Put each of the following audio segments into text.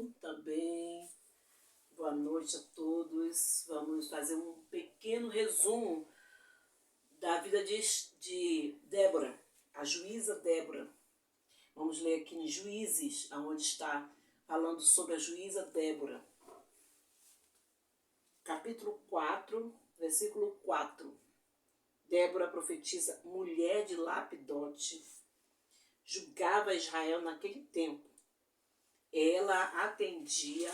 também. Boa noite a todos. Vamos fazer um pequeno resumo da vida de Débora, a juíza Débora. Vamos ler aqui em Juízes, onde está falando sobre a juíza Débora. Capítulo 4, versículo 4. Débora profetiza, mulher de Lapidote, julgava Israel naquele tempo. Ela atendia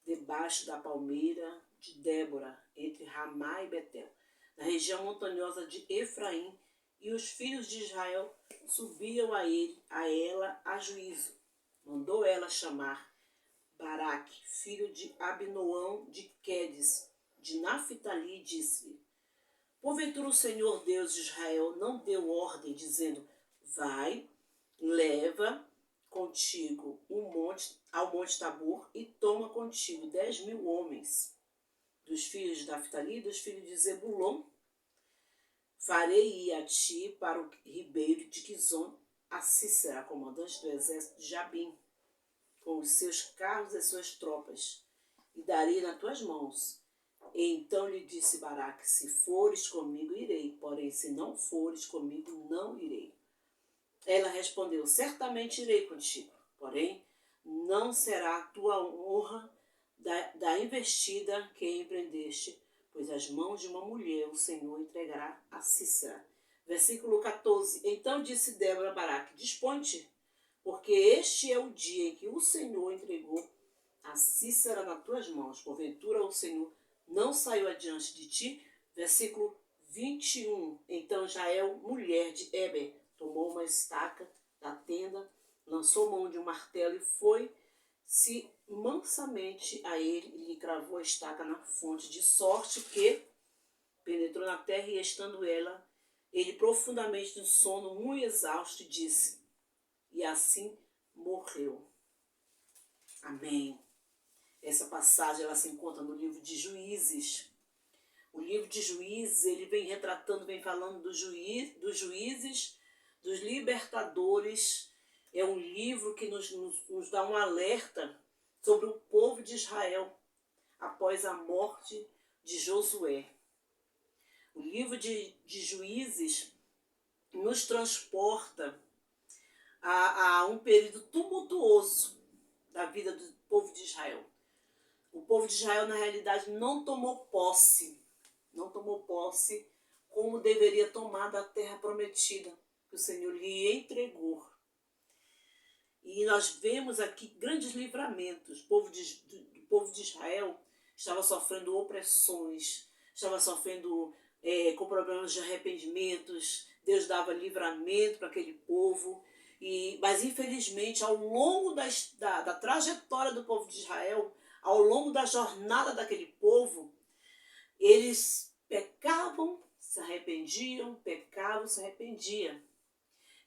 debaixo da palmeira de Débora, entre Ramá e Betel, na região montanhosa de Efraim, e os filhos de Israel subiam a ela a juízo. Mandou ela chamar Baraque, filho de Abinoão de Quedes, de Naphtali, e disse-lhe: porventura o Senhor Deus de Israel não deu ordem, dizendo: vai, leva contigo ao monte Tabor e toma contigo 10.000 homens dos filhos de Naphtali e dos filhos de Zebulon. Farei ir a ti para o ribeiro de Quizon a Sísera, comandante do exército de Jabim, com os seus carros e suas tropas, e darei nas tuas mãos. E então lhe disse Baraque: se fores comigo, irei, porém se não fores comigo, não irei. Ela respondeu: certamente irei contigo, porém não será a tua honra da investida que empreendeste, pois as mãos de uma mulher o Senhor entregará a Sísera. Versículo 14. Então disse Débora a Baraque: dispõe-te, porque este é o dia em que o Senhor entregou a Sísera nas tuas mãos. Porventura o Senhor não saiu adiante de ti. Versículo 21. Então Jael, mulher de Eber, tomou uma estaca da tenda, lançou mão de um martelo e foi-se mansamente a ele e lhe cravou a estaca na fonte, de sorte que penetrou na terra, e estando ele profundamente no sono, muito exausto, e disse, e assim morreu. Amém. Essa passagem ela se encontra no livro de Juízes. O livro de Juízes, ele vem retratando, vem falando dos juízes, dos libertadores. É um livro que nos dá um alerta sobre o povo de Israel após a morte de Josué. O livro de Juízes nos transporta a um período tumultuoso da vida do povo de Israel. O povo de Israel, na realidade, não tomou posse como deveria tomar da terra prometida que o Senhor lhe entregou. E nós vemos aqui grandes livramentos. O povo de Israel estava sofrendo opressões, estava sofrendo com problemas de arrependimentos. Deus dava livramento para aquele povo. Mas, infelizmente, ao longo da trajetória do povo de Israel, ao longo da jornada daquele povo, eles pecavam, se arrependiam,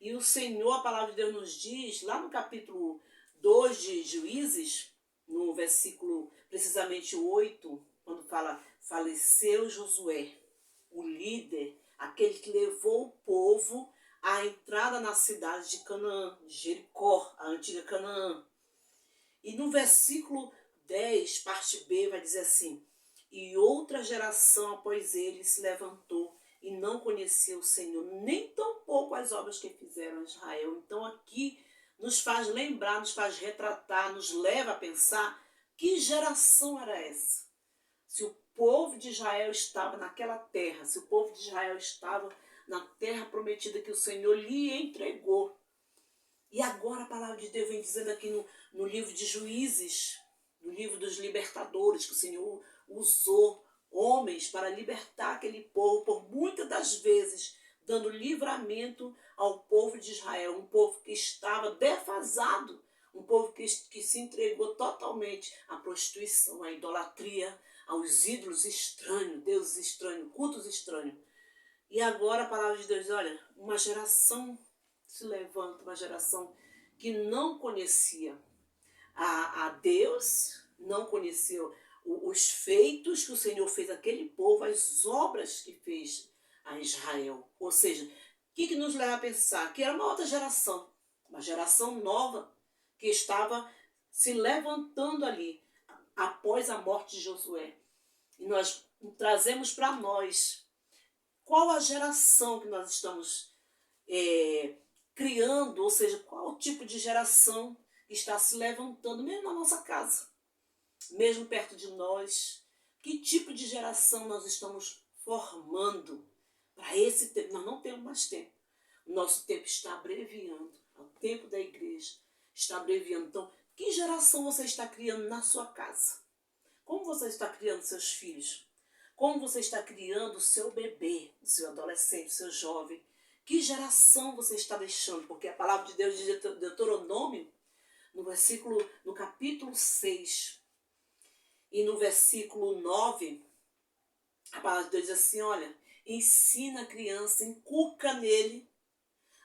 E o Senhor, a palavra de Deus nos diz, lá no capítulo 2 de Juízes, no versículo precisamente 8, quando fala, faleceu Josué, o líder, aquele que levou o povo à entrada na cidade de Canaã, de Jericó, a antiga Canaã. E no versículo 10, parte B, vai dizer assim, e outra geração após ele se levantou e não conhecia o Senhor, nem tampouco as obras que fizeram a Israel. Então aqui nos faz lembrar, nos faz retratar, nos leva a pensar que geração era essa. Se o povo de Israel estava naquela terra, se o povo de Israel estava na terra prometida que o Senhor lhe entregou. E agora a palavra de Deus vem dizendo aqui no livro de Juízes, no livro dos libertadores, que o Senhor usou homens para libertar aquele povo, por muitas das vezes dando livramento ao povo de Israel, um povo que estava defasado, um povo que se entregou totalmente à prostituição, à idolatria, aos ídolos estranhos, deuses estranhos, cultos estranhos. E agora a palavra de Deus, olha, uma geração se levanta, uma geração que não conhecia a Deus, não conhecia os feitos que o Senhor fez àquele povo, as obras que fez a Israel. Ou seja, o que nos leva a pensar? Que era uma outra geração, uma geração nova, que estava se levantando ali após a morte de Josué. E nós trazemos para nós qual a geração que nós estamos criando, ou seja, qual o tipo de geração que está se levantando, mesmo na nossa casa, mesmo perto de nós. Que tipo de geração nós estamos formando para esse tempo? Nós não temos mais tempo. O nosso tempo está abreviando. O tempo da igreja está abreviando. Então, que geração você está criando na sua casa? Como você está criando seus filhos? Como você está criando o seu bebê, o seu adolescente, o seu jovem? Que geração você está deixando? Porque a palavra de Deus diz em Deuteronômio, no capítulo 6 e no versículo 9, a palavra de Deus diz assim, olha, ensina a criança, inculca nele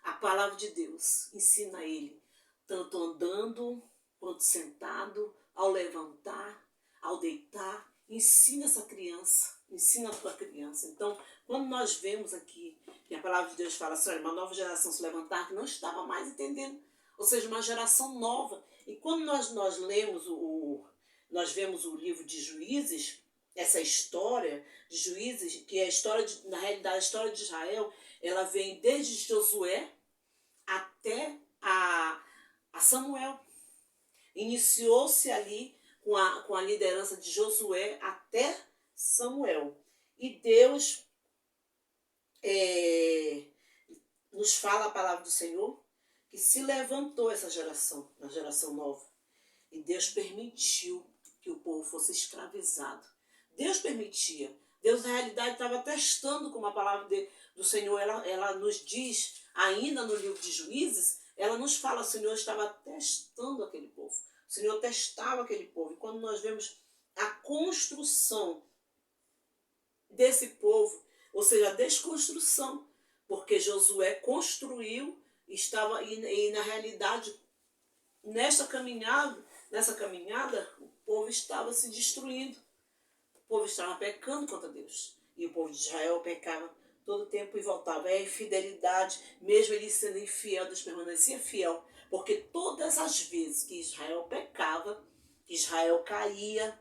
a palavra de Deus. Ensina ele, tanto andando, quanto sentado, ao levantar, ao deitar. Ensina essa criança, ensina a tua criança. Então, quando nós vemos aqui que a palavra de Deus fala assim, olha, uma nova geração se levantar, que não estava mais entendendo, ou seja, uma geração nova. E quando nós lemos nós vemos o livro de Juízes, essa história de Juízes, que é a história na realidade a história de Israel, ela vem desde Josué até a Samuel. Iniciou-se ali com a liderança de Josué até Samuel. E Deus nos fala a palavra do Senhor que se levantou essa geração, a geração nova. E Deus permitiu que o povo fosse escravizado. Deus permitia. Deus, na realidade, estava testando, como a palavra do Senhor, ela nos diz, ainda no livro de Juízes, ela nos fala, o Senhor estava testando aquele povo. O Senhor testava aquele povo. E quando nós vemos a construção desse povo, ou seja, a desconstrução, porque Josué construiu, e na realidade, nessa caminhada, o povo estava se destruindo. O povo estava pecando contra Deus. E o povo de Israel pecava todo o tempo e voltava. É a infidelidade, mesmo ele sendo infiel, Deus permanecia fiel. Porque todas as vezes que Israel pecava, que Israel caía,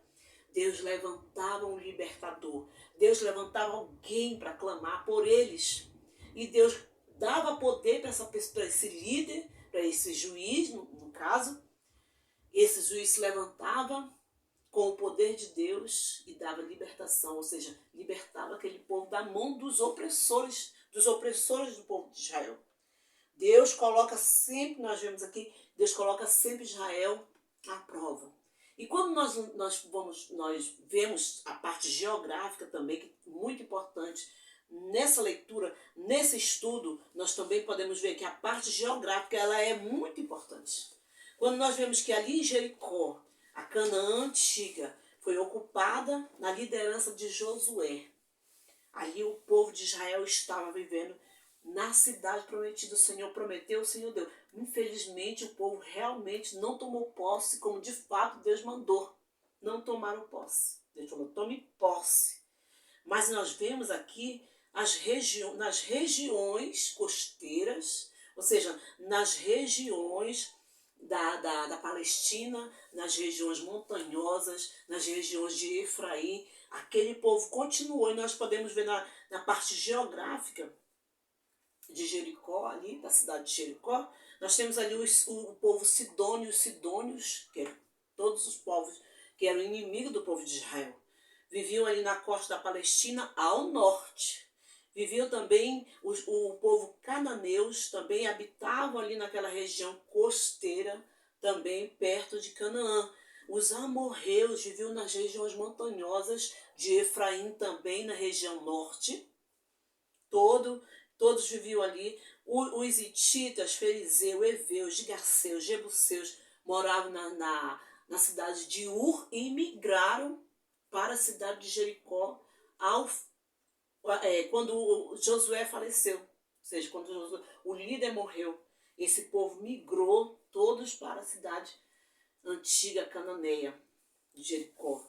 Deus levantava um libertador. Deus levantava alguém para clamar por eles. E Deus dava poder para esse líder, para esse juiz, no caso. Esse juiz se levantava com o poder de Deus e dava libertação, ou seja, libertava aquele povo da mão dos opressores do povo de Israel. Deus coloca sempre, nós vemos aqui, Deus coloca sempre Israel à prova. E quando nós vemos a parte geográfica também, que é muito importante, nessa leitura, nesse estudo, nós também podemos ver que a parte geográfica ela é muito importante. Quando nós vemos que ali em Jericó, a Canaã antiga, foi ocupada na liderança de Josué. Ali o povo de Israel estava vivendo na cidade prometida. O Senhor prometeu, o Senhor deu. Infelizmente, o povo realmente não tomou posse, como de fato Deus mandou. Não tomaram posse. Deus falou, tome posse. Mas nós vemos aqui nas regiões costeiras, ou seja, nas regiões da Palestina, nas regiões montanhosas, nas regiões de Efraim, aquele povo continuou. E nós podemos ver na parte geográfica de Jericó, ali, da cidade de Jericó, nós temos ali o povo sidônio, os sidônios, que é todos os povos que eram inimigos do povo de Israel. Viviam ali na costa da Palestina, ao norte. Viviam também o povo cananeus, também habitavam ali naquela região costeira, também perto de Canaã. Os amorreus viviam nas regiões montanhosas de Efraim, também na região norte. Todos viviam ali. Os hititas, fariseus, heveus, gigaseus, jebuseus moravam na cidade de Ur e migraram para a cidade de Jericó quando Josué faleceu. Ou seja, quando o líder morreu, esse povo migrou todos para a cidade antiga cananeia de Jericó.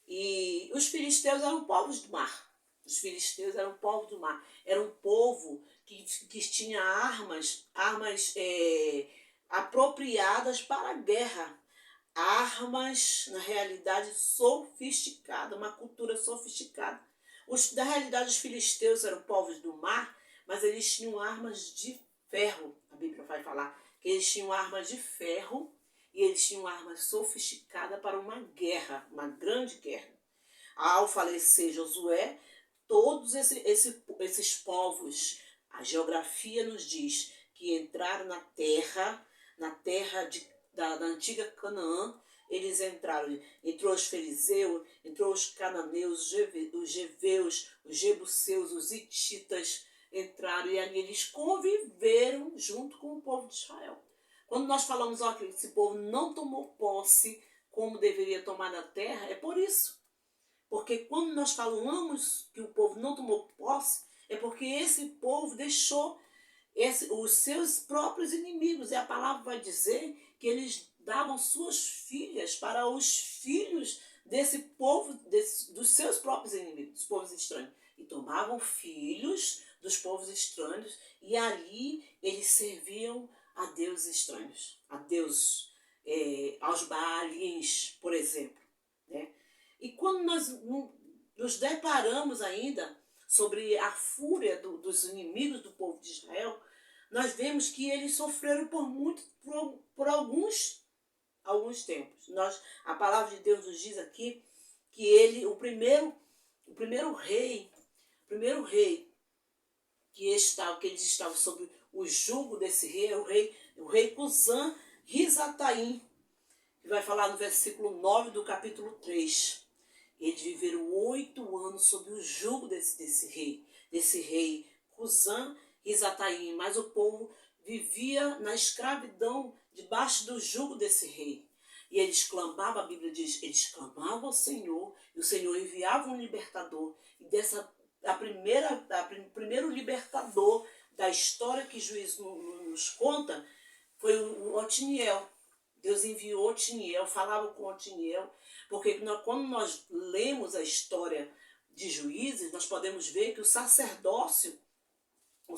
E os filisteus eram povos do mar. Os filisteus eram povo do mar. Era um povo que tinha armas apropriadas para a guerra. armas, na realidade, sofisticadas, uma cultura sofisticada. Na realidade, os filisteus eram povos do mar, mas eles tinham armas de ferro. A Bíblia vai falar que eles tinham armas de ferro e eles tinham armas sofisticadas para uma guerra, uma grande guerra. Ao falecer Josué, todos esses povos, a geografia nos diz que entraram na terra da antiga Canaã. Eles entrou os fariseus, entrou os cananeus, os jeveus, os jebuseus, os hititas, entraram e ali eles conviveram junto com o povo de Israel. Quando nós falamos que esse povo não tomou posse como deveria tomar na terra, é por isso. Porque quando nós falamos que o povo não tomou posse, é porque esse povo deixou os seus próprios inimigos. E a palavra vai dizer que eles davam suas filhas para os filhos desse povo, dos seus próprios inimigos, dos povos estranhos. E tomavam filhos dos povos estranhos e ali eles serviam a deuses estranhos, a deuses, aos Baalins, por exemplo, né? E quando nós nos deparamos ainda sobre a fúria dos inimigos do povo de Israel, nós vemos que eles sofreram por alguns tempos. A palavra de Deus nos diz aqui que o primeiro rei que eles estavam sob o jugo desse rei, o rei Cusã Risataim, que vai falar no versículo 9 do capítulo 3. Eles viveram 8 anos sob o jugo desse rei Cusã Risataim, mas o povo vivia na escravidão debaixo do jugo desse rei. E eles clamavam, a Bíblia diz, eles clamavam ao Senhor, e o Senhor enviava um libertador. E primeiro libertador da história que Juiz nos conta foi o Otiniel. Deus enviou Otiniel, falava com Otiniel, porque quando nós lemos a história de Juízes, nós podemos ver que o sacerdócio, o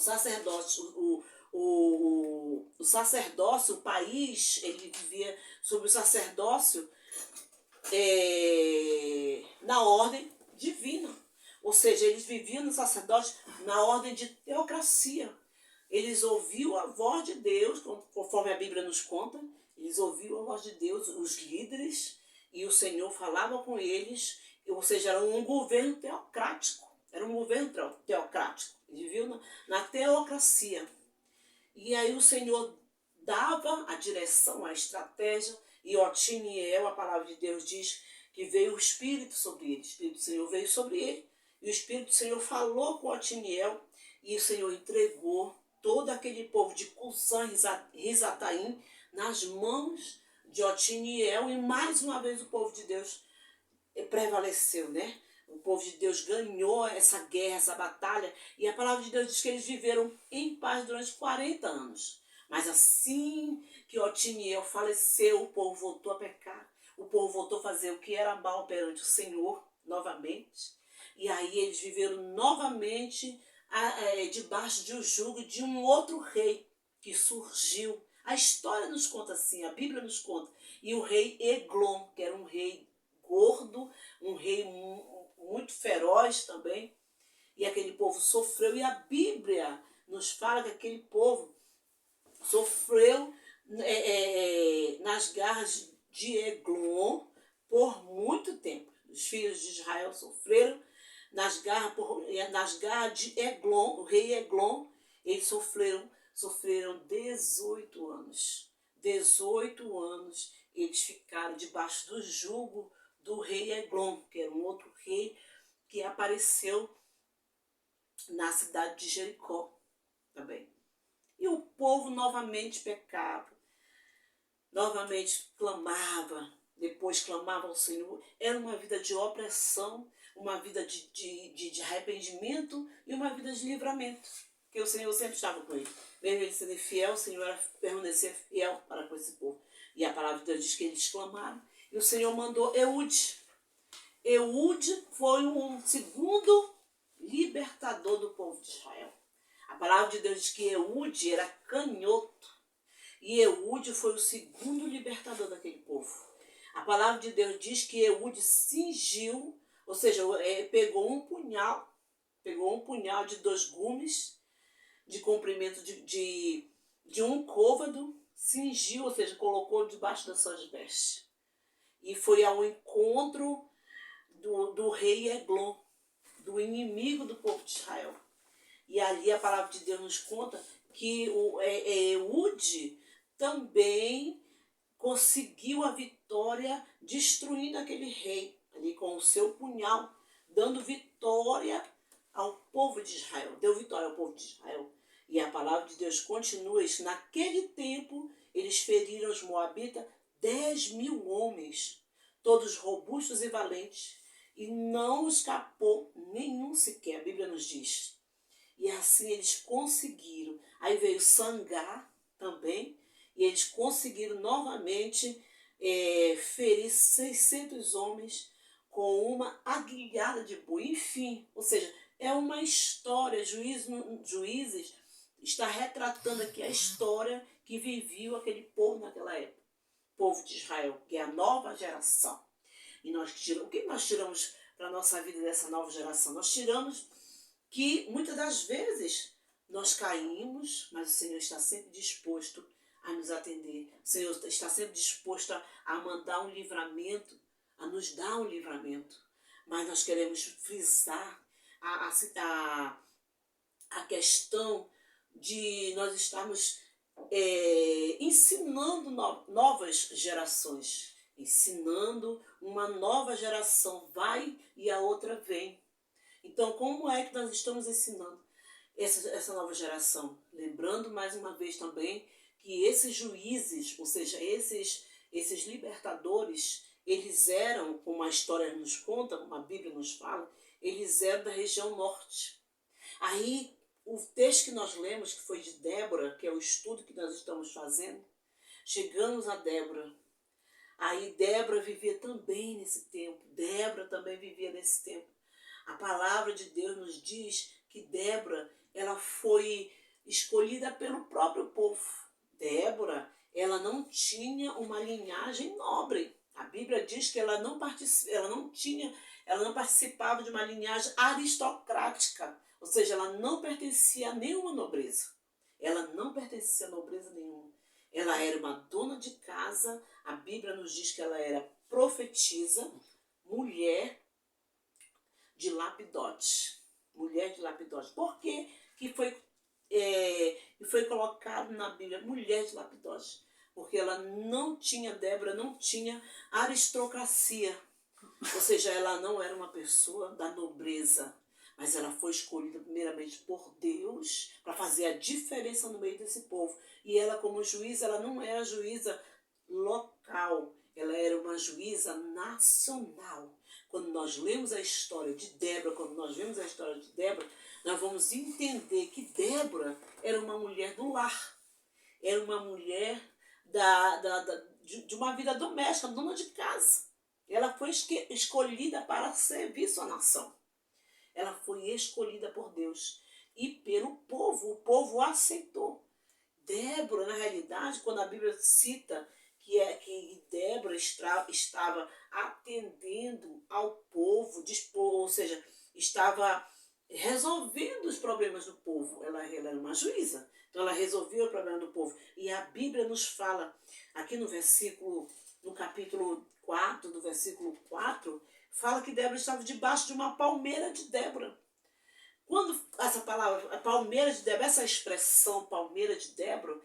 país, ele vivia sob o sacerdócio na ordem divina. Ou seja, eles viviam no sacerdócio na ordem de teocracia. Eles ouviam a voz de Deus, conforme a Bíblia nos conta, eles ouviam a voz de Deus, os líderes, e o Senhor falava com eles, ou seja, era um governo teocrático. Eles viviam na teocracia. E aí o Senhor dava a direção, a estratégia, e Otiniel, a palavra de Deus diz que veio o Espírito sobre ele. O Espírito do Senhor veio sobre ele, e o Espírito do Senhor falou com Otiniel, e o Senhor entregou todo aquele povo de Cusã Risataim nas mãos de Otiniel, e mais uma vez o povo de Deus prevaleceu, né? O povo de Deus ganhou essa guerra, essa batalha, e a palavra de Deus diz que eles viveram em paz durante 40 anos. Mas assim que Otiniel faleceu, o povo voltou a pecar, o povo voltou a fazer o que era mal perante o Senhor, novamente, e aí eles viveram novamente debaixo de um jugo de um outro rei que surgiu. A história nos conta assim, a Bíblia nos conta. E o rei Eglon, que era um rei gordo, um rei muito feroz também. E aquele povo sofreu. E a Bíblia nos fala que aquele povo sofreu nas garras de Eglon por muito tempo. Os filhos de Israel sofreram nas garras de Eglon, o rei Eglon. Eles sofreram 18 anos. 18 anos eles ficaram debaixo do jugo do rei Eglon, que era um outro rei que apareceu na cidade de Jericó também. E o povo novamente pecava, novamente clamava, depois clamava ao Senhor. Era uma vida de opressão, uma vida de arrependimento e uma vida de livramento, porque o Senhor sempre estava com ele. Mesmo ele sendo fiel, o Senhor permanecia fiel para com esse povo. E a palavra de Deus diz que eles clamaram, e o Senhor mandou Eude. Eude foi um segundo libertador do povo de Israel. A palavra de Deus diz que Eude era canhoto, e Eude foi o segundo libertador daquele povo. palavra de Deus diz que Eude cingiu, ou seja, pegou um punhal de 2 gumes de comprimento de um côvado, cingiu, ou seja, colocou debaixo das suas vestes. E foi ao encontro do rei Eglon, do inimigo do povo de Israel. E ali a palavra de Deus nos conta que Eude também conseguiu a vitória destruindo aquele rei, ali com o seu punhal, dando vitória ao povo de Israel. Deu vitória ao povo de Israel. E a palavra de Deus continua, naquele tempo eles feriram os moabitas 10.000 homens, todos robustos e valentes, e não escapou nenhum sequer, a Bíblia nos diz. E assim eles conseguiram. Aí veio Sangar também, e eles conseguiram novamente ferir 600 homens com uma aguilhada de boi. Enfim, ou seja, é uma história. Juízes está retratando aqui a história que viveu aquele povo naquela época. O povo de Israel, que é a nova geração. E o que nós tiramos para a nossa vida dessa nova geração? Nós tiramos que muitas das vezes nós caímos, mas o Senhor está sempre disposto a nos atender. O Senhor está sempre disposto a mandar um livramento, a nos dar um livramento. Mas nós queremos frisar a questão de nós estarmos ensinando novas gerações. Ensinando uma nova geração vai e a outra vem. Então, como é que nós estamos ensinando essa nova geração? Lembrando mais uma vez também que esses juízes, ou seja, esses libertadores, eles eram, como a história nos conta, como a Bíblia nos fala, eles eram da região norte. Aí, o texto que nós lemos, que foi de Débora, que é o estudo que nós estamos fazendo, chegamos a Débora. Aí Débora vivia também nesse tempo. Débora também vivia nesse tempo. A palavra de Deus nos diz que Débora, ela foi escolhida pelo próprio povo. Débora, ela não tinha uma linhagem nobre. A Bíblia diz que ela não participava de uma linhagem aristocrática. Ou seja, ela não pertencia a nenhuma nobreza. Ela não pertencia a nobreza nenhuma. Ela era uma dona de casa. A Bíblia nos diz que ela era profetisa, mulher de Lapidote. Mulher de Lapidote. Por que foi colocado na Bíblia mulher de Lapidote? Porque Débora não tinha aristocracia. Ou seja, ela não era uma pessoa da nobreza. Mas ela foi escolhida primeiramente por Deus para fazer a diferença no meio desse povo. E ela, como juíza, ela não era juíza local. Ela era uma juíza nacional. Quando nós lemos a história de Débora, nós vamos entender que Débora era uma mulher do lar. Era uma mulher de uma vida doméstica, dona de casa. Ela foi escolhida para servir sua nação. Ela foi escolhida por Deus e pelo povo. O povo aceitou. Débora, na realidade, quando a Bíblia cita que Débora estava atendendo ao povo, ou seja, estava resolvendo os problemas do povo. Ela era uma juíza. Então ela resolvia o problema do povo. E a Bíblia nos fala, aqui no capítulo 4, do versículo 4, fala que Débora estava debaixo de uma palmeira de Débora. Quando essa palavra, palmeira de Débora, essa expressão palmeira de Débora,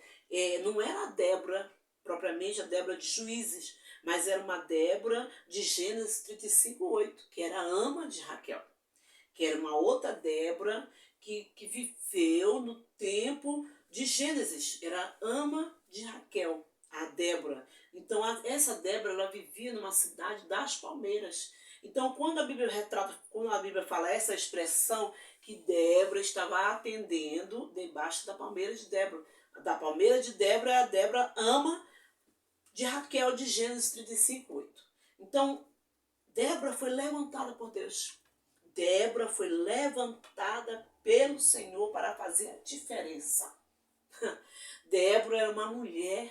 não era a Débora, propriamente a Débora de Juízes, mas era uma Débora de Gênesis 35:8, que era a ama de Raquel. Que era uma outra Débora que viveu no tempo de Gênesis. Era a ama de Raquel, a Débora. Então, essa Débora, ela vivia numa cidade das palmeiras. Então, quando a Bíblia fala essa expressão, que Débora estava atendendo debaixo da palmeira de Débora. Da palmeira de Débora é a Débora ama de Raquel, de Gênesis 35:8. Então, Débora foi levantada por Deus. Débora foi levantada pelo Senhor para fazer a diferença. Débora era uma mulher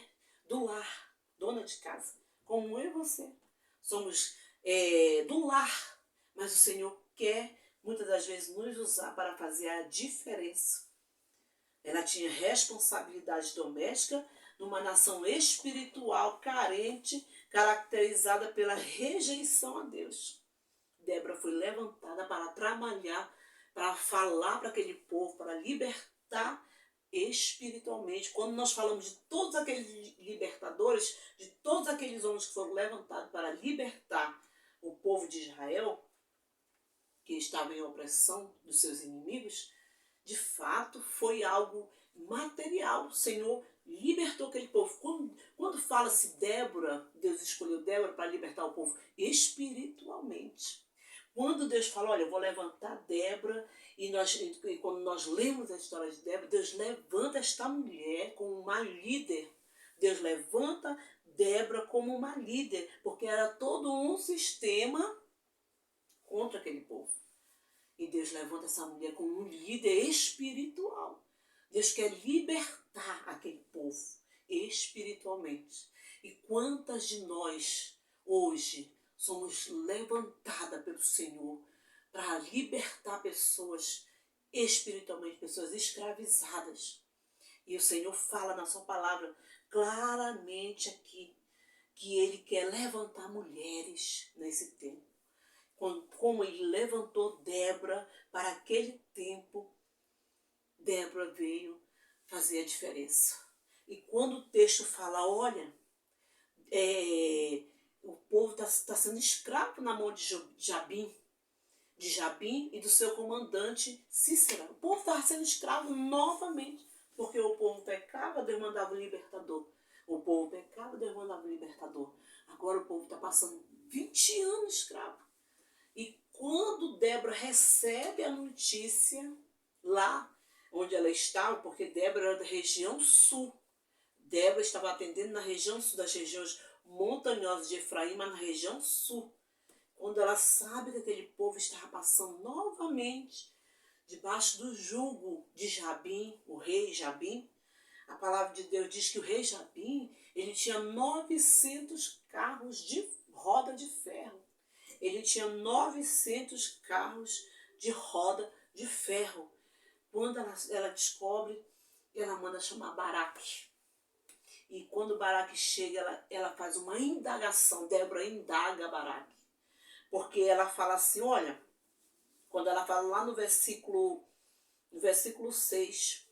do lar, dona de casa, como eu e você. somos do lar, mas o Senhor quer muitas das vezes nos usar para fazer a diferença. Ela tinha responsabilidade doméstica numa nação espiritual carente, caracterizada pela rejeição a Deus. Débora foi levantada para trabalhar, para falar para aquele povo, para libertar espiritualmente. Quando nós falamos de todos aqueles libertadores, de todos aqueles homens que foram levantados para libertar o povo de Israel, que estava em opressão dos seus inimigos, de fato foi algo material. O Senhor libertou aquele povo. Quando fala-se Débora, Deus escolheu Débora para libertar o povo espiritualmente. Quando Deus fala, olha, eu vou levantar Débora, e quando nós lemos a história de Débora, Deus levanta esta mulher como uma líder. Deus levanta Débora como uma líder, porque era todo um sistema contra aquele povo. E Deus levanta essa mulher como um líder espiritual. Deus quer libertar aquele povo espiritualmente. E quantas de nós hoje somos levantadas pelo Senhor para libertar pessoas espiritualmente, pessoas escravizadas. E o Senhor fala na sua palavra claramente aqui que Ele quer levantar mulheres nesse tempo. Como Ele levantou Débora para aquele tempo, Débora veio fazer a diferença. E quando o texto fala, olha, o povo está sendo escravo na mão de Jabim e do seu comandante Cícera. O povo estava sendo escravo novamente, porque o povo pecava, Deus mandava o libertador. O povo pecava, Deus mandava o libertador. Agora o povo está passando 20 anos escravo. E quando Débora recebe a notícia lá onde ela estava, porque Débora era da região sul, Débora estava atendendo na região sul, das regiões montanhosas de Efraim, mas na região sul. Quando ela sabe que aquele povo estava passando novamente debaixo do jugo de Jabim, o rei Jabim, a palavra de Deus diz que o rei Jabim, ele tinha 900 carros de roda de ferro. Ele tinha 900 carros de roda de ferro. Quando ela descobre, ela manda chamar Baraque. E quando Baraque chega, ela faz uma indagação. Débora indaga Baraque. Porque ela fala assim, olha, quando ela fala lá no versículo 6,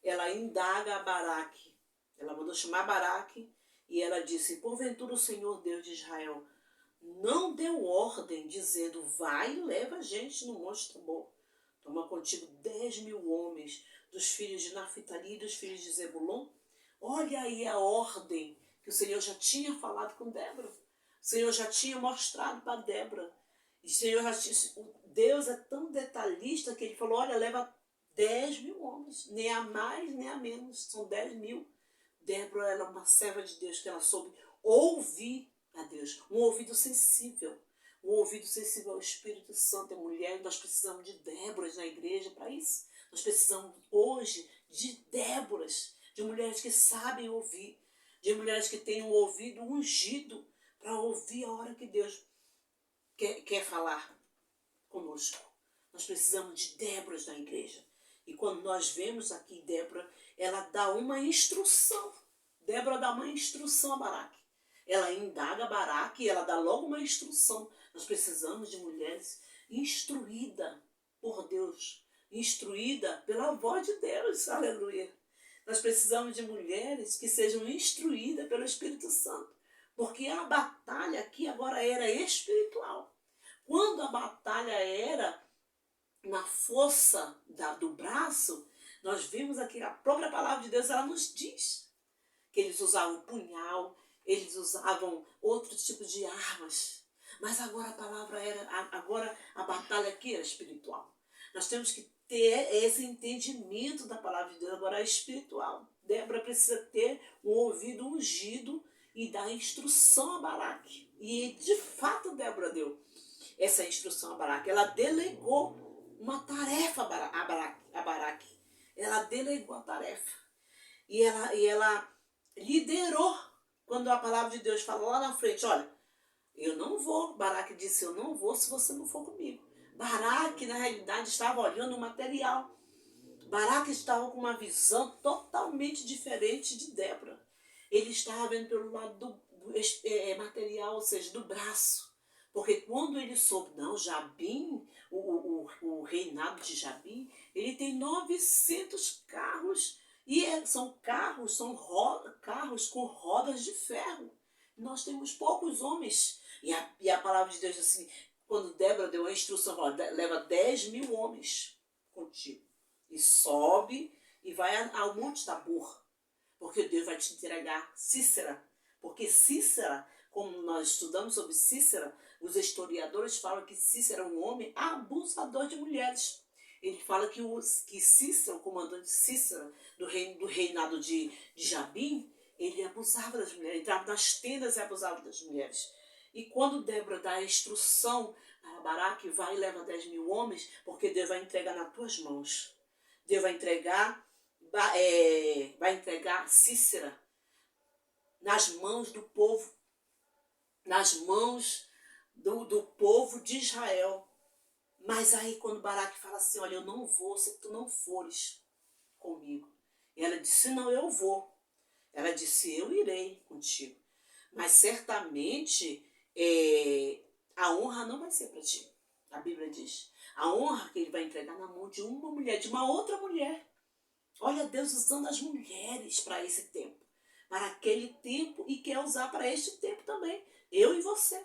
ela indaga a Baraque. Ela mandou chamar Baraque e ela disse, porventura o Senhor Deus de Israel não deu ordem dizendo, vai e leva a gente no Monte Tabor. Toma contigo 10.000 homens dos filhos de Naphtali e dos filhos de Zebulon. Olha aí a ordem que o Senhor já tinha falado com Débora. O Senhor já tinha mostrado para Débora. E o Senhor Deus é tão detalhista que Ele falou, olha, leva 10.000 homens. Nem a mais, nem a menos. São 10.000. Débora era uma serva de Deus que ela soube ouvir a Deus. Um ouvido sensível. Um ouvido sensível ao Espírito Santo. É mulher, nós precisamos de Déboras na igreja para isso. Nós precisamos hoje de Déboras, de mulheres que sabem ouvir, de mulheres que têm um ouvido ungido para ouvir a hora que Deus quer falar conosco. Nós precisamos de Déboras na igreja. E quando nós vemos aqui Débora, ela dá uma instrução. Débora dá uma instrução a Baraque. Ela indaga Baraque e ela dá logo uma instrução. Nós precisamos de mulheres instruídas por Deus, instruídas pela voz de Deus, aleluia. Nós precisamos de mulheres que sejam instruídas pelo Espírito Santo, porque a batalha aqui agora era espiritual. Quando a batalha era na força do braço, nós vimos aqui a própria palavra de Deus, ela nos diz que eles usavam punhal, eles usavam outros tipos de armas. Mas agora a palavra agora a batalha aqui era espiritual. Nós temos que ter esse entendimento da palavra de Deus, agora é espiritual. Débora precisa ter um ouvido ungido e dar instrução a Baraque. E de fato Débora deu essa instrução a Baraque. Ela delegou uma tarefa a Baraque. Ela delegou a tarefa. E ela liderou. Quando a palavra de Deus fala lá na frente, olha, Eu não vou. Baraque disse, eu não vou se você não for comigo. Baraque, na realidade, estava olhando o material. Baraque estava com uma visão totalmente diferente de Débora. Ele estava vendo pelo lado do material, ou seja, do braço. Porque quando ele soube, não, Jabim, o reinado de Jabim, ele tem 900 carros. E são carros, carros com rodas de ferro. Nós temos poucos homens. E a palavra de Deus diz assim, quando Débora deu a instrução, leva 10.000 homens contigo. E sobe e vai ao Monte Tabor. Porque Deus vai te entregar Cícera. Porque Cícera, como nós estudamos sobre Cícera, os historiadores falam que Cícera é um homem abusador de mulheres. Ele fala que Cícera, o comandante Cícera, do reinado de Jabim, ele abusava das mulheres, entrava nas tendas e abusava das mulheres. E quando Débora dá a instrução a Baraque, vai e leva 10.000 homens, porque Deus vai entregar nas tuas mãos. Deus vai entregar Cícera nas mãos do povo, nas mãos do povo de Israel. Mas aí quando Baraque fala assim, olha, eu não vou se tu não fores comigo. E ela disse, não, eu vou. Ela disse, eu irei contigo. Mas certamente a honra não vai ser para ti. A Bíblia diz, a honra que ele vai entregar na mão de uma mulher, de uma outra mulher. Olha Deus usando as mulheres para esse tempo, para aquele tempo, e quer usar para este tempo também. Eu e você,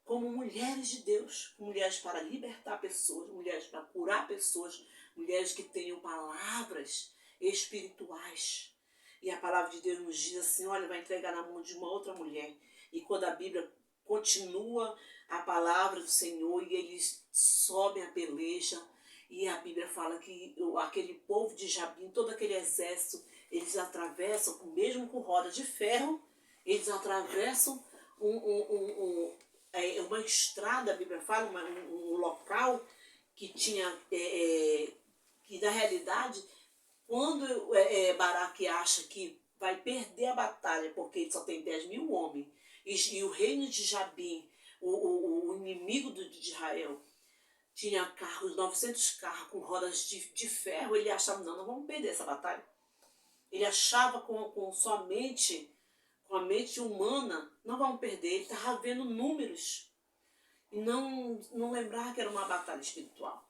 como mulheres de Deus, mulheres para libertar pessoas, mulheres para curar pessoas, mulheres que tenham palavras espirituais. E a palavra de Deus nos diz assim, olha, vai entregar na mão de uma outra mulher. E quando a Bíblia continua a palavra do Senhor e eles sobem a peleja, e a Bíblia fala que aquele povo de Jabim, todo aquele exército, eles atravessam, mesmo com roda de ferro, eles atravessam uma estrada, a Bíblia fala, um local que tinha, que na realidade, quando Baraque acha que vai perder a batalha, porque ele só tem 10.000 homens, e o reino de Jabim, o inimigo de Israel, tinha carros, 900 carros com rodas de ferro, ele achava, não vamos perder essa batalha. Ele achava com a mente humana, não vamos perder, ele estava vendo números, e não lembrar que era uma batalha espiritual.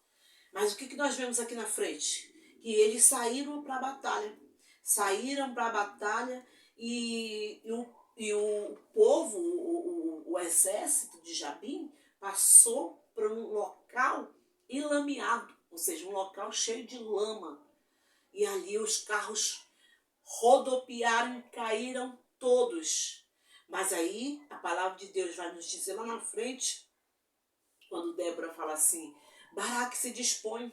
Mas o que nós vemos aqui na frente? Que eles saíram para a batalha. Saíram para a batalha e o povo, o exército de Jabim, passou para um local enlameado, ou seja, um local cheio de lama. E ali os carros rodopiaram e caíram todos. Mas aí a palavra de Deus vai nos dizer lá na frente, quando Débora fala assim, Baraque se dispõe,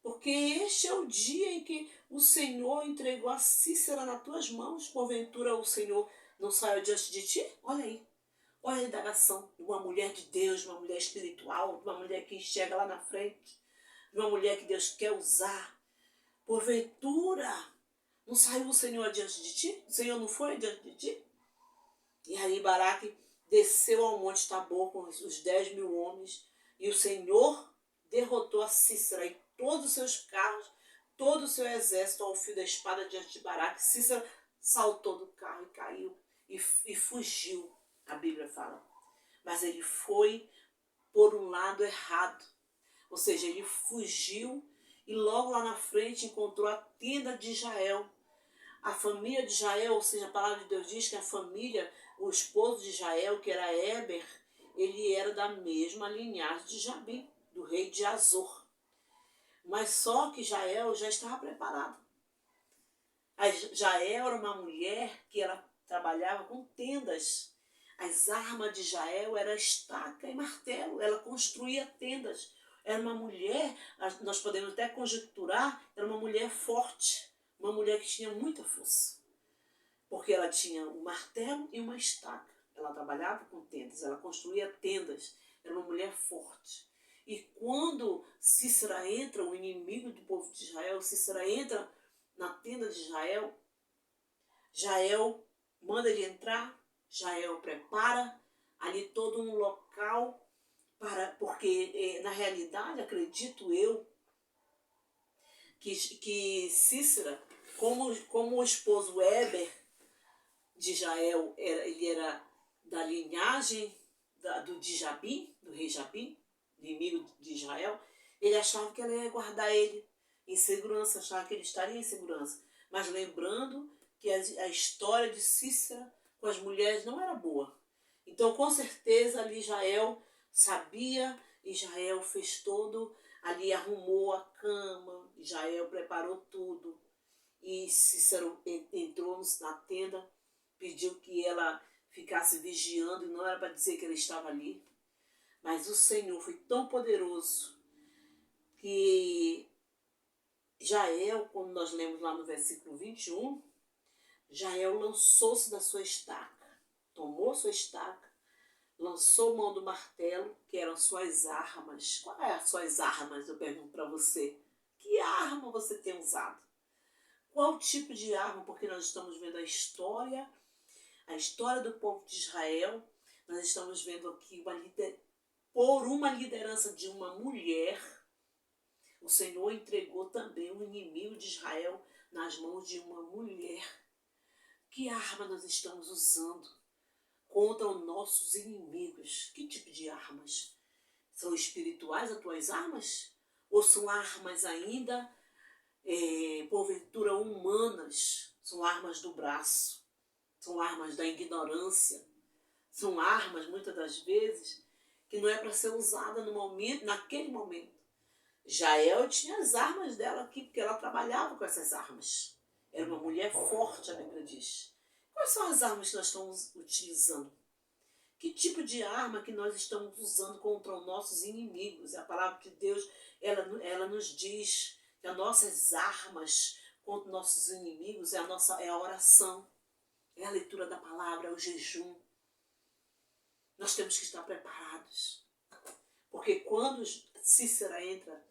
porque este é o dia em que o Senhor entregou a Cícera nas tuas mãos. Porventura o Senhor não saiu diante de ti? Olha aí. Olha a indagação de uma mulher de Deus, de uma mulher espiritual, de uma mulher que enxerga lá na frente, de uma mulher que Deus quer usar. Porventura, não saiu o Senhor diante de ti? O Senhor não foi diante de ti? E aí Baraque desceu ao Monte Tabor com os 10.000 homens, e o Senhor derrotou a Cícera e todos os seus carros, todo o seu exército ao fio da espada diante de Baraque. Cícera saltou do carro e caiu e fugiu, a Bíblia fala. Mas ele foi por um lado errado, ou seja, ele fugiu e logo lá na frente encontrou a tenda de Israel. A família de Israel, ou seja, a palavra de Deus diz que a família, o esposo de Israel, que era Éber, ele era da mesma linhagem de Jabim, do rei de Azor. Mas só que Jael já estava preparado. Jael era uma mulher que ela trabalhava com tendas. As armas de Jael eram estaca e martelo. Ela construía tendas. Era uma mulher, nós podemos até conjecturar, era uma mulher forte. Uma mulher que tinha muita força. Porque ela tinha um martelo e uma estaca. Ela trabalhava com tendas, ela construía tendas. Era uma mulher forte. E quando Cícera entra, o inimigo do povo de Israel, Cícera entra na tenda de Jael, Jael manda ele entrar Jael prepara ali todo um local porque na realidade, acredito eu, que Cícera, como o esposo Éber de Jael, ele era da linhagem de Jabim, do rei Jabim, inimigo de Israel, ele achava que ela ia guardar ele em segurança, achava que ele estaria em segurança. Mas lembrando que a história de Cícera com as mulheres não era boa. Então, com certeza, ali Jael sabia, e Jael fez todo, ali arrumou a cama, Jael preparou tudo. E Cícero entrou na tenda, pediu que ela ficasse vigiando, e não era para dizer que ele estava ali. Mas o Senhor foi tão poderoso que Jael, quando nós lemos lá no versículo 21, Jael lançou-se da sua estaca, tomou sua estaca, lançou mão do martelo, que eram suas armas. Qual é as suas armas? Eu pergunto para você. Que arma você tem usado? Qual tipo de arma? Porque nós estamos vendo a história do povo de Israel. Nós estamos vendo aqui por uma liderança de uma mulher, o Senhor entregou também o inimigo de Israel nas mãos de uma mulher. Que arma nós estamos usando contra os nossos inimigos? Que tipo de armas? São espirituais as tuas armas? Ou são armas ainda, porventura, humanas? São armas do braço? São armas da ignorância? São armas, muitas das vezes, que não é para ser usada no momento, naquele momento. Jael tinha as armas dela aqui, porque ela trabalhava com essas armas. Era uma mulher forte, a Bíblia diz. Quais são as armas que nós estamos utilizando? Que tipo de arma que nós estamos usando contra os nossos inimigos? A palavra de Deus, ela nos diz que as nossas armas contra os nossos inimigos é a oração, é a leitura da palavra, é o jejum. Nós temos que estar preparados. Porque quando Cícera entra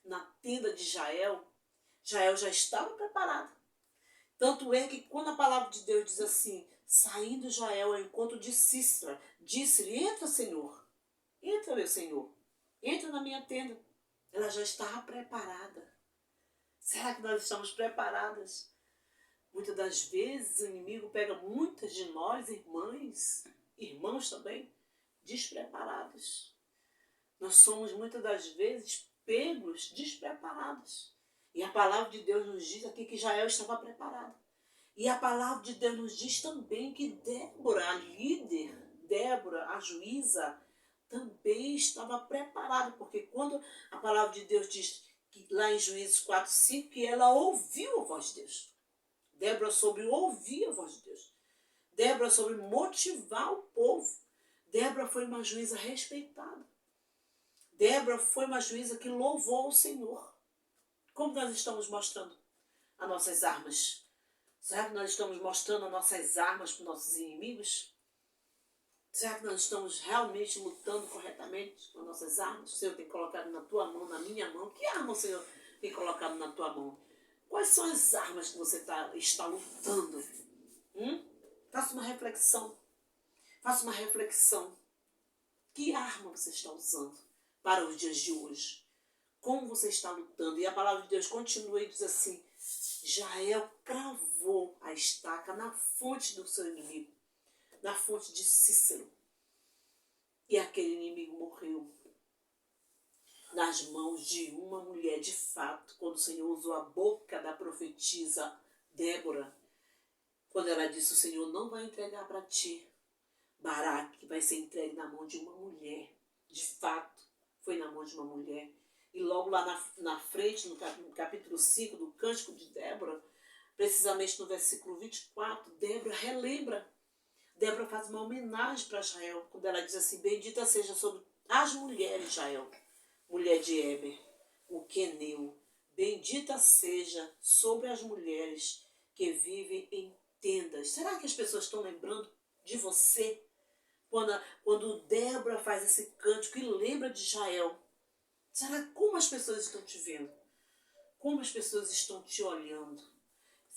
na tenda de Jael, Jael já estava preparado. Tanto é que quando a palavra de Deus diz assim, saindo Jael ao encontro de Cícera, disse-lhe, entra, Senhor, entra, meu Senhor, entra na minha tenda. Ela já estava preparada. Será que nós estamos preparadas? Muitas das vezes o inimigo pega muitas de nós, irmãos também, despreparados. Nós somos muitas das vezes pegos despreparados. E a palavra de Deus nos diz aqui que Jael estava preparada. E a palavra de Deus nos diz também que Débora, a líder, Débora, a juíza, também estava preparada. Porque quando a palavra de Deus diz que lá em Juízes 4:5, que ela ouviu a voz de Deus. Débora soube ouvir a voz de Deus. Débora soube motivar o povo. Débora foi uma juíza respeitada. Débora foi uma juíza que louvou o Senhor. Como nós estamos mostrando as nossas armas? Será que nós estamos mostrando as nossas armas para os nossos inimigos? Será que nós estamos realmente lutando corretamente com as nossas armas? O Senhor tem colocado na tua mão, na minha mão. Que arma o Senhor tem colocado na tua mão? Quais são as armas que você está lutando? Faça uma reflexão. Faça uma reflexão. Que arma você está usando para os dias de hoje? Como você está lutando? E a palavra de Deus continua e diz assim, Jael cravou a estaca na fonte do seu inimigo, na fonte de Cícero. E aquele inimigo morreu nas mãos de uma mulher. De fato, quando o Senhor usou a boca da profetisa Débora, quando ela disse, o Senhor não vai entregar para ti Baraque, vai ser entregue na mão de uma mulher. De fato, foi na mão de uma mulher. E logo lá na frente, no capítulo 5 do Cântico de Débora, precisamente no versículo 24, Débora relembra. Débora faz uma homenagem para Jael, quando ela diz assim, bendita seja sobre as mulheres, Jael, mulher de Éber, o queneu. Bendita seja sobre as mulheres que vivem em tendas. Será que as pessoas estão lembrando de você? Quando Débora faz esse cântico e lembra de Jael, será como as pessoas estão te vendo? Como as pessoas estão te olhando?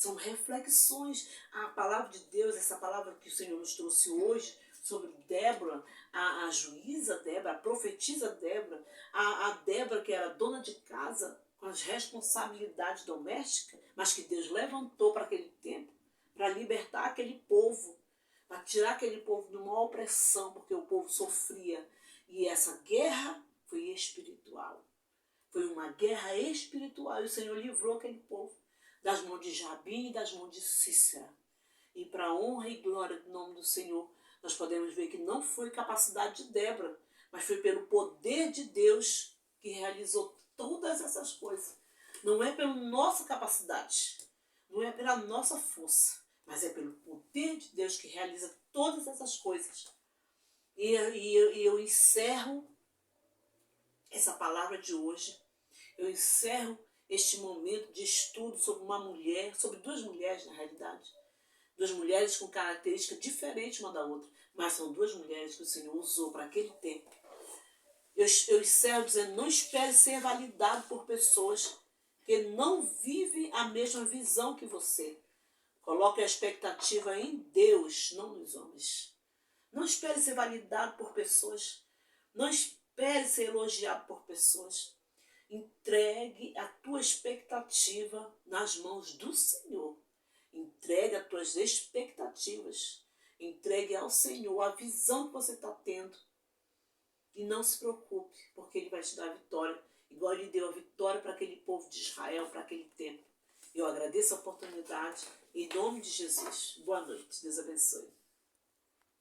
São reflexões. A palavra de Deus, essa palavra que o Senhor nos trouxe hoje, sobre Débora, a juíza Débora, a profetisa Débora, a Débora que era dona de casa, com as responsabilidades domésticas, mas que Deus levantou para aquele tempo, para libertar aquele povo, para tirar aquele povo de uma opressão, porque o povo sofria. E essa guerra foi espiritual. Foi uma guerra espiritual. E o Senhor livrou aquele povo das mãos de Jabim e das mãos de Sísera. E para a honra e glória do nome do Senhor, nós podemos ver que não foi capacidade de Débora, mas foi pelo poder de Deus que realizou todas essas coisas. Não é pela nossa capacidade, não é pela nossa força, mas é pelo poder de Deus que realiza todas essas coisas. E eu encerro essa palavra de hoje, eu encerro este momento de estudo sobre uma mulher, sobre duas mulheres na realidade. Duas mulheres com características diferentes uma da outra, mas são duas mulheres que o Senhor usou para aquele tempo. Eu encerro dizendo, não espere ser validado por pessoas que não vivem a mesma visão que você. Coloque a expectativa em Deus, não nos homens. Não espere ser validado por pessoas. Não espere ser elogiado por pessoas. Entregue a tua expectativa nas mãos do Senhor. Entregue as tuas expectativas. Entregue ao Senhor a visão que você está tendo. E não se preocupe, porque Ele vai te dar a vitória, igual Ele deu a vitória para aquele povo de Israel, para aquele tempo. Eu agradeço a oportunidade, em nome de Jesus. Boa noite, Deus abençoe.